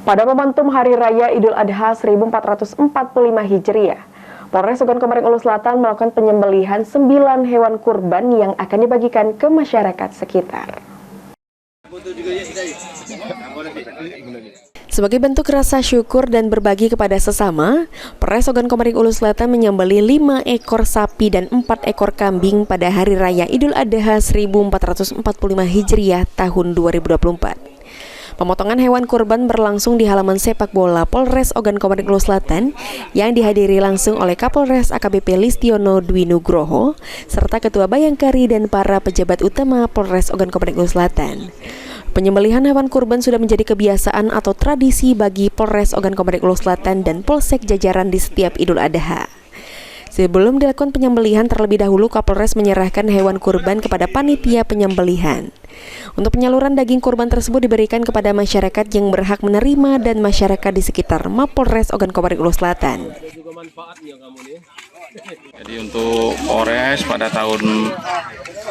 Pada momentum Hari Raya Idul Adha 1445 Hijriah, Polres Ogan Komering Ulu Selatan melakukan penyembelihan 9 hewan kurban yang akan dibagikan ke masyarakat sekitar. Sebagai bentuk rasa syukur dan berbagi kepada sesama, Polres Ogan Komering Ulu Selatan menyembelih 5 ekor sapi dan 4 ekor kambing pada Hari Raya Idul Adha 1445 Hijriah tahun 2024. Pemotongan hewan kurban berlangsung di halaman sepak bola Polres Ogan Komering Ulu Selatan yang dihadiri langsung oleh Kapolres AKBP Listiono Dwi Nugroho serta Ketua Bayangkari dan para pejabat utama Polres Ogan Komering Ulu Selatan. Penyembelihan hewan kurban sudah menjadi kebiasaan atau tradisi bagi Polres Ogan Komering Ulu Selatan dan Polsek jajaran di setiap Idul Adha. Sebelum dilakukan penyembelihan, terlebih dahulu Kapolres menyerahkan hewan kurban kepada panitia penyembelihan. Untuk penyaluran daging kurban tersebut diberikan kepada masyarakat yang berhak menerima dan masyarakat di sekitar Mapolres Ogan Komering Ulu Selatan. Jadi untuk Polres pada tahun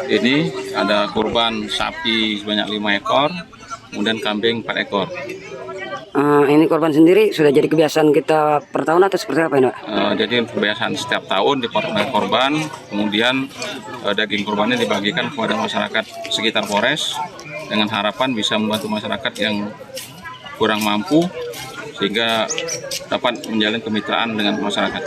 ini ada kurban sapi sebanyak 5 ekor, kemudian kambing 4 ekor. Ini korban sendiri sudah jadi kebiasaan kita per tahun atau seperti apa ini, Pak? Jadi kebiasaan setiap tahun dipotong korban, kemudian daging kurbannya dibagikan kepada masyarakat sekitar Polres dengan harapan bisa membantu masyarakat yang kurang mampu sehingga dapat menjalin kemitraan dengan masyarakat.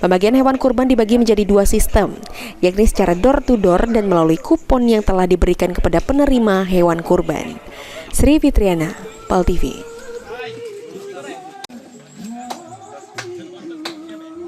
Pembagian hewan kurban dibagi menjadi 2 sistem, yakni secara door-to-door dan melalui kupon yang telah diberikan kepada penerima hewan kurban. Sri Fitriana, PAL TV.